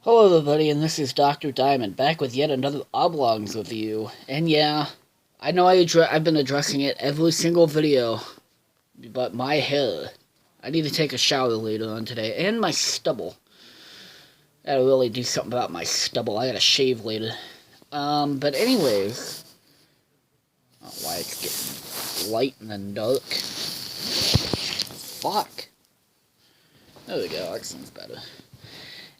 Hello everybody, and this is Dr. Diamond, back with yet another Oblongs review. And yeah, I know I've been addressing it every single video, but my hair. I need to take a shower later on today, and my stubble. I gotta really do something about my stubble. I gotta shave later. But anyways, I don't know why it's getting light and then dark. Fuck. There we go, that seems better.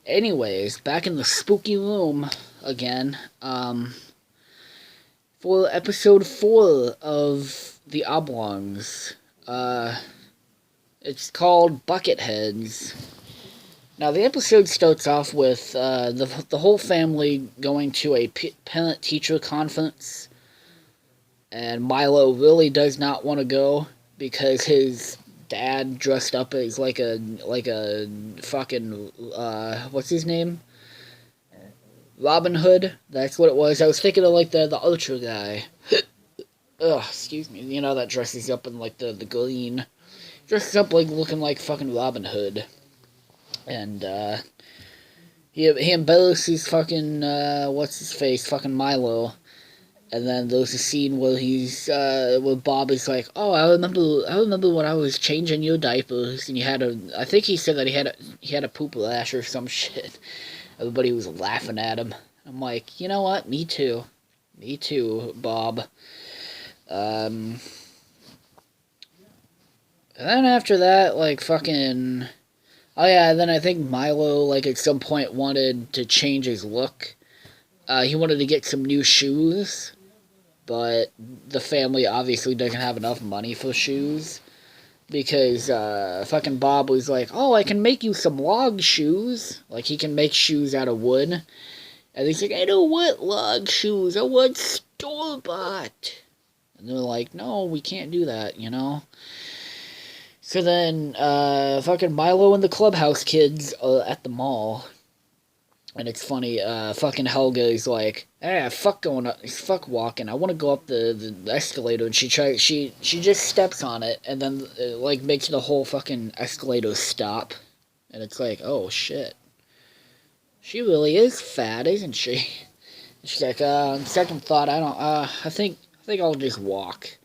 Anyways, back in the spooky room again, for episode 4 of the Oblongs. It's called Bucketheads. Now, the episode starts off with the whole family going to a parent-teacher conference, and Milo really does not want to go because his dad dressed up as like a fucking what's his name? Robin Hood. That's what it was. I was thinking of like the Archer guy. Ugh, excuse me. You know that dresses up in like the green, dresses up like looking like fucking Robin Hood, and he embarrasses fucking what's his face, fucking Milo. And then there's a scene where where Bob is like, "Oh, I remember when I was changing your diapers, and I think he said that he had a poop rash or some shit." Everybody was laughing at him. I'm like, you know what? Me too, Bob. And then after that, like fucking, oh yeah, then I think Milo like at some point wanted to change his look. He wanted to get some new shoes. But the family obviously doesn't have enough money for shoes. Because fucking Bob was like, "Oh, I can make you some log shoes." Like, he can make shoes out of wood. And he's like, "I don't want log shoes. I want store-bought." And they're like, "No, we can't do that, you know?" So then, fucking Milo and the clubhouse kids are at the mall. And it's funny, fucking Helga is like, fuck walking. I want to go up the escalator. And she just steps on it, and then, like, makes the whole fucking escalator stop. And it's like, oh, shit. She really is fat, isn't she? And she's like, on second thought, I think I'll just walk.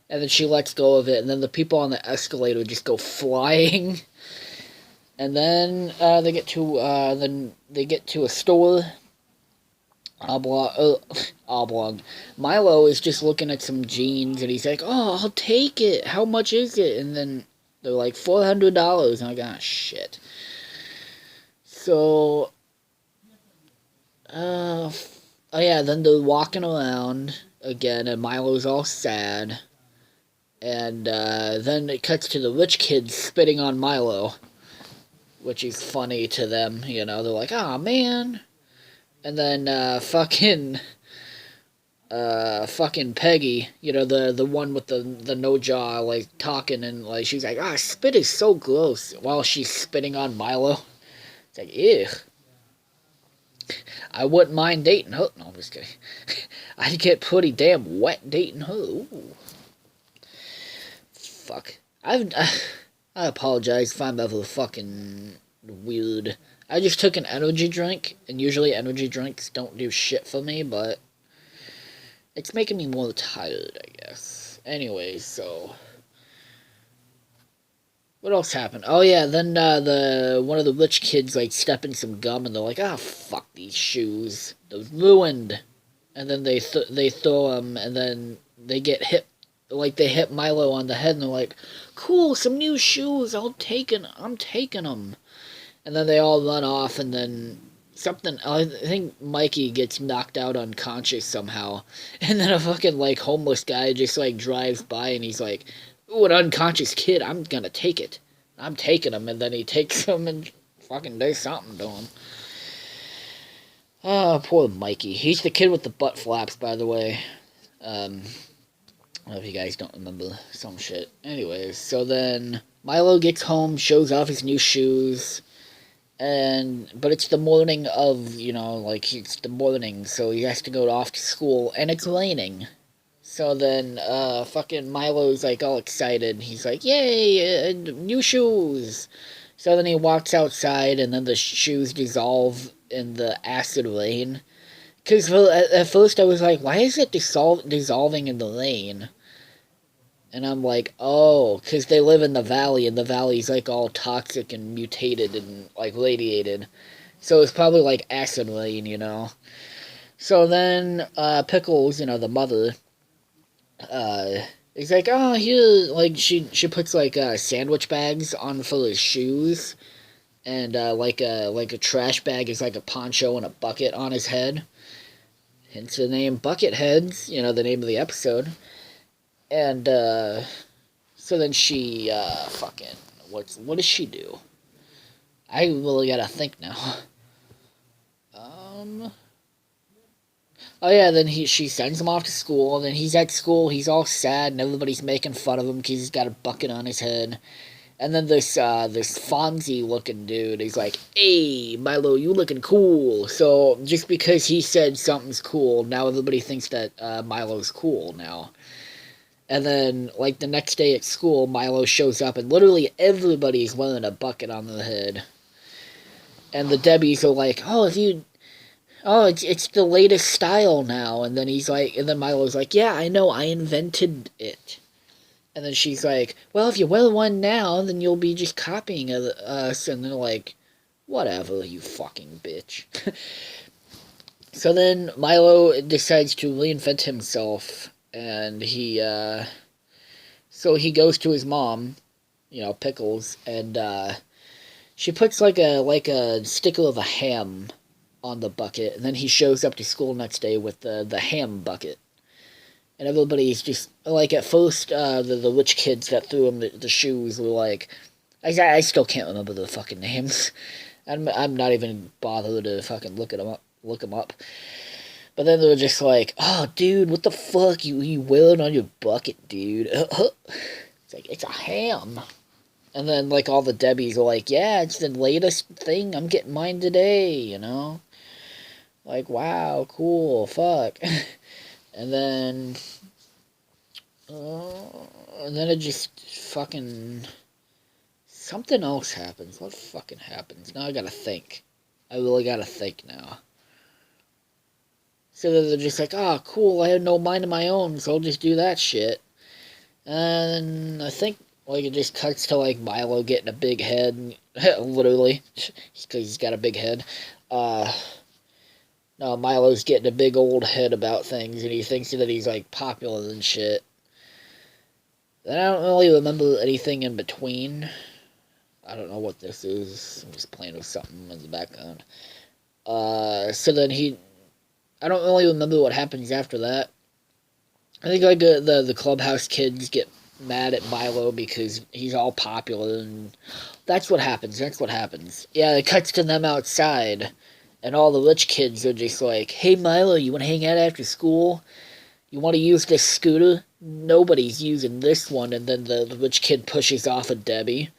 And then she lets go of it, and then the people on the escalator just go flying. And then they get to a store. Oblong. Milo is just looking at some jeans, and he's like, "Oh, I'll take it. How much is it?" And then they're like $400, and I got shit. So, oh yeah, then they're walking around again, and Milo's all sad. And then it cuts to the rich kids spitting on Milo, which is funny to them, you know. They're like, "Oh man." And then fucking Peggy, you know, the one with the no jaw, like talking, and like she's like, "Ah, spit is so gross," while she's spitting on Milo. It's like, ew. I wouldn't mind dating her. No, I'm just kidding. I'd get pretty damn wet dating her. Ooh. Fuck. I apologize if I'm ever fucking weird. I just took an energy drink, and usually energy drinks don't do shit for me, but it's making me more tired, I guess. Anyways, so what else happened? Oh yeah, then one of the rich kids like step in some gum, and they're like, "Ah, fuck these shoes, they're ruined." And then they throw them, and then they get hit. Like, they hit Milo on the head, and they're like, "Cool, some new shoes, I'm taking them." And then they all run off, and then I think Mikey gets knocked out unconscious somehow. And then a fucking, like, homeless guy just, like, drives by, and he's like, "Ooh, an unconscious kid, I'm gonna take it. I'm taking him." And then he takes him and fucking does something to him. Oh, poor Mikey. He's the kid with the butt flaps, by the way. I don't know if you guys don't remember some shit. Anyways, so then Milo gets home, shows off his new shoes, but it's the morning of, you know, like, it's the morning, so he has to go off to school, and it's raining. So then, fucking Milo's, like, all excited. He's like, "Yay, new shoes!" So then he walks outside, and then the shoes dissolve in the acid rain. Because at first I was like, why is it dissolving in the rain? And I'm like, oh, because they live in the valley, and the valley's like all toxic and mutated and like radiated. So it's probably like acid rain, you know. So then Pickles, the mother, uh, is like, oh, here, like she puts like sandwich bags on full of shoes, and like a trash bag is like a poncho and a bucket on his head. Hence the name Bucketheads, the name of the episode. And so then she fucking what does she do? I really gotta think now. Oh yeah, then she sends him off to school. Then he's at school. He's all sad, and everybody's making fun of him because he's got a bucket on his head. And then this Fonzie looking dude, he's like, "Hey, Milo, you looking cool." So just because he said something's cool, now everybody thinks that Milo's cool now. And then, like, the next day at school, Milo shows up, and literally everybody's wearing a bucket on their head. And the Debbies are like, it's the latest style now. And then Milo's like, yeah, I know, I invented it. And then she's like, well, if you wear one now, then you'll be just copying us. And they're like, whatever, you fucking bitch. So then Milo decides to reinvent himself, and so he goes to his mom, Pickles, and she puts like a sticker of a ham on the bucket, and then he shows up to school next day with the ham bucket. And everybody's just, like, at first, the rich kids that threw him the shoes were like, I still can't remember the fucking names. I'm not even bothered to fucking look them up. But then they were just like, oh, dude, what the fuck you wearing on your bucket, dude? It's like, it's a ham. And then, like, all the Debbies are like, yeah, it's the latest thing. I'm getting mine today, Like, wow, cool, fuck. And then it just fucking, something else happens. What fucking happens? Now I gotta think. I really gotta think now. So they're just like, oh, cool, I have no mind of my own, so I'll just do that shit. And I think, like, it just cuts to, like, Milo getting a big head, literally, because he's got a big head. No, Milo's getting a big old head about things, and he thinks that he's, like, popular and shit. And I don't really remember anything in between. I don't know what this is. I'm just playing with something in the background. So then I don't really remember what happens after that. I think, like, the clubhouse kids get mad at Milo because he's all popular, and that's what happens. Yeah, it cuts to them outside, and all the rich kids are just like, hey, Milo, you want to hang out after school? You want to use this scooter? Nobody's using this one. And then the rich kid pushes off a Debbie.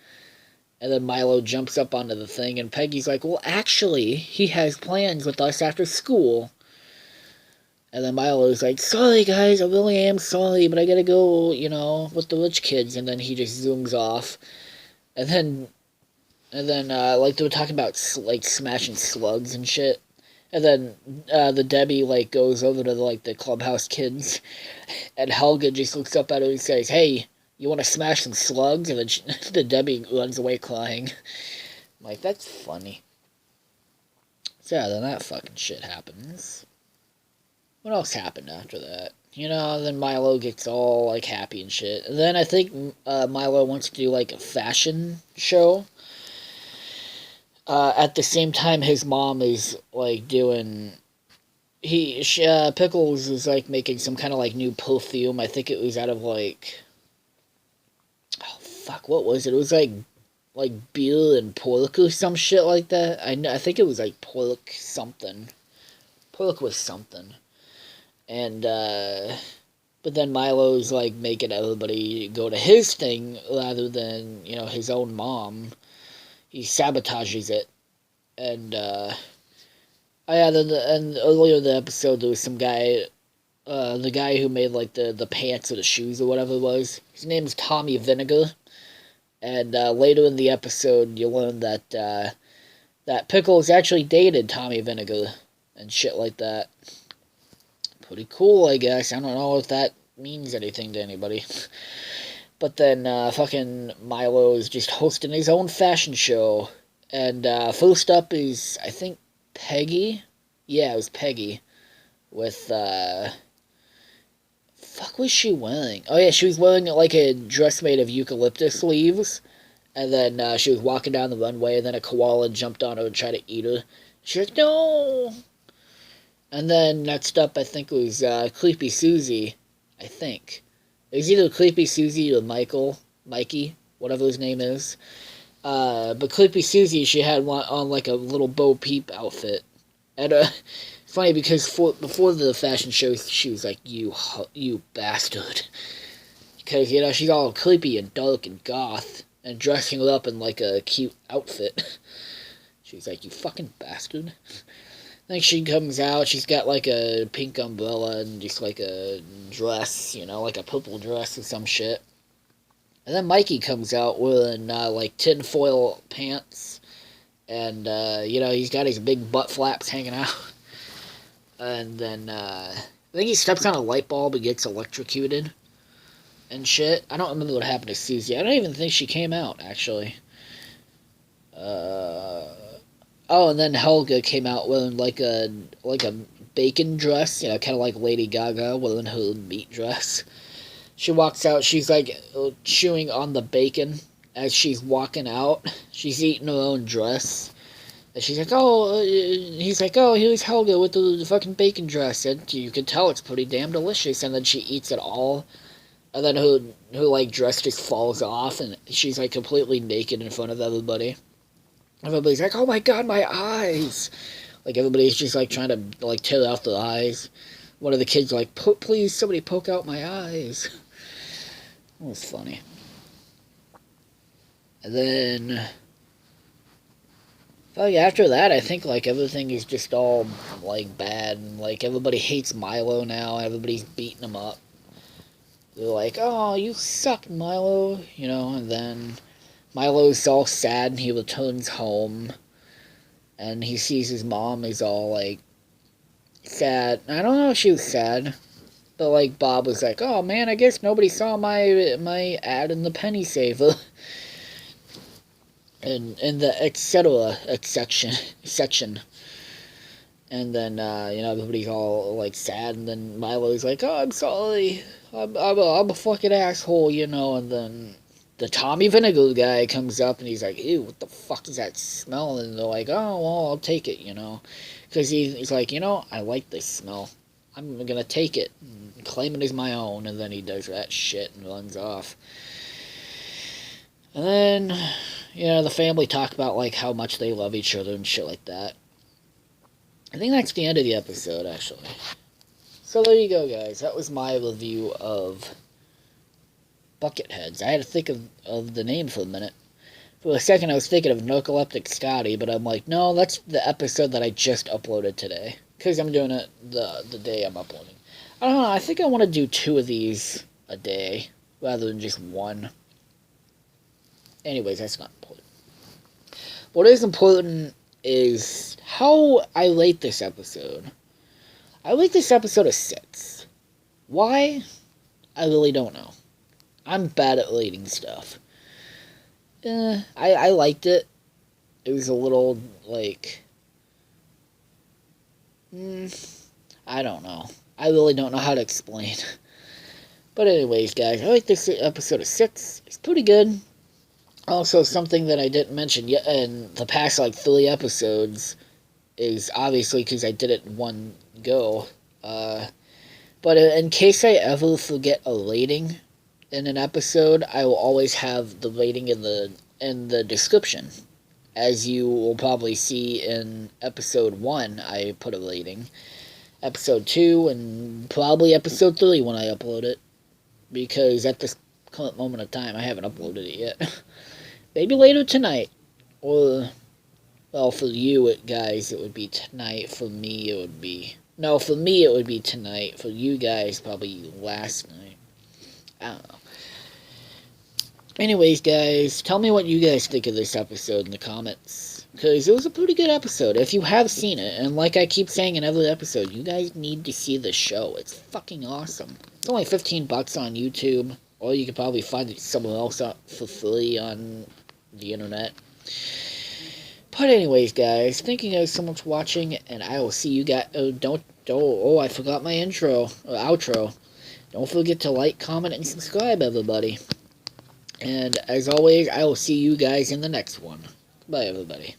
And then Milo jumps up onto the thing, and Peggy's like, well, actually, he has plans with us after school. And then Milo's like, sorry, guys, I really am sorry, but I gotta go, with the rich kids. And then he just zooms off. And then, like, they were talking about, like, smashing slugs and shit. And then, the Debbie, like, goes over to, like, the clubhouse kids. And Helga just looks up at her and says, hey, you want to smash some slugs? And then the Debbie runs away crying. I'm like, that's funny. So, yeah, then that fucking shit happens. What else happened after that? Then Milo gets all, like, happy and shit. And then I think Milo wants to do, like, a fashion show. At the same time, his mom is, like, doing... Pickles is, like, making some kind of, like, new perfume. I think it was out of, like... Oh, fuck, what was it? It was, like beer and pork or some shit like that. I think it was, like, pork something. Pork was something. And, but then Milo's, like, making everybody go to his thing rather than, his own mom. He sabotages it. And, oh yeah, and earlier in the episode, there was some guy, the guy who made, like, the pants or the shoes or whatever it was. His name's Tommy Vinegar. And later in the episode, you learn that that Pickles actually dated Tommy Vinegar and shit like that. Pretty cool, I guess. I don't know if that means anything to anybody. But then fucking Milo is just hosting his own fashion show. And first up is, I think, Peggy. Yeah, it was Peggy. With, fuck was she wearing? Oh yeah, she was wearing like a dress made of eucalyptus leaves. And then she was walking down the runway, and then a koala jumped on her and tried to eat her. She's like, no! And then next up, I think it was Creepy Susie. I think. It was either Creepy Susie or Mikey, whatever his name is. But Creepy Susie, she had on like a little Bo Peep outfit. And it's funny because before the fashion show, she was like, you bastard. Because, you know, she's all creepy and dark and goth. And dressing up in like a cute outfit. She's like, you fucking bastard. Then she comes out, she's got like a pink umbrella and just like a dress, you know, like a purple dress or some shit. And then Mikey comes out wearing like tinfoil pants. And, you know, he's got his big butt flaps hanging out. And then, I think he steps on a light bulb and gets electrocuted. And shit. I don't remember what happened to Susie. I don't even think she came out, actually. Oh, and then Helga came out wearing like a bacon dress, you know, kind of like Lady Gaga wearing her meat dress. She walks out, she's like chewing on the bacon as she's walking out. She's eating her own dress. And she's like, oh, he's like, oh, here's Helga with the fucking bacon dress. And you can tell it's pretty damn delicious. And then she eats it all. And then her like dress just falls off, and she's like completely naked in front of everybody. Everybody's like, "Oh my god, my eyes!" Like everybody's just like trying to like tear out their eyes. One of the kids like, "Please, somebody poke out my eyes." It was funny. And then, oh yeah, after that, I think like everything is just all like bad, and like everybody hates Milo now. Everybody's beating him up. They're like, oh, you suck, Milo, you know, and then Milo's all sad and he returns home and he sees his mom is all, like, sad. I don't know if she was sad, but, like, Bob was like, oh, man, I guess nobody saw my ad in the penny saver. and in the etc. section. And then, you know, everybody's all, like, sad, and then Milo's like, oh, I'm sorry, I'm a fucking asshole, you know, and then the Tommy Vinegar guy comes up, and he's like, ew, what the fuck is that smell? And they're like, oh, well, I'll take it, you know, because he's like, you know, I like this smell, I'm gonna take it, and claim it as my own, and then he does that shit and runs off. And then, you know, the family talk about, like, how much they love each other and shit like that. I think that's the end of the episode, actually. So there you go, guys. That was my review of Bucketheads. I had to think of the name for a minute. For a second, I was thinking of Narcoleptic Scotty, but I'm like, no, that's the episode that I just uploaded today. Because I'm doing it the day I'm uploading. I don't know, I think I want to do 2 of these a day, rather than just 1. Anyways, that's not important. What is important is how I rate this episode. I rate this episode a 6. Why? I really don't know. I'm bad at rating stuff. I liked it. It was a little, like, I don't know. I really don't know how to explain. But anyways, guys, I like this episode a 6. It's pretty good. Also, something that I didn't mention yet in the past, like, 3 episodes is obviously because I did it in one go. But in case I ever forget a rating in an episode, I will always have the rating in the description. As you will probably see in episode 1, I put a rating. Episode 2, and probably episode 3 when I upload it. Because at this current moment of time, I haven't uploaded it yet. Maybe later tonight. Or, well, for you guys, it would be tonight. For me, it would be... No, for me, it would be tonight. For you guys, probably last night. I don't know. Anyways, guys, tell me what you guys think of this episode in the comments. Because it was a pretty good episode. If you have seen it, and like I keep saying in every episode, you guys need to see the show. It's fucking awesome. It's only $15 on YouTube, or you could probably find it somewhere else for free on the internet. But anyways, guys, thank you guys so much for watching, and I will see you guys. I forgot my outro. Don't forget to like, comment, and subscribe, everybody. And as always, I will see you guys in the next one. Bye, everybody.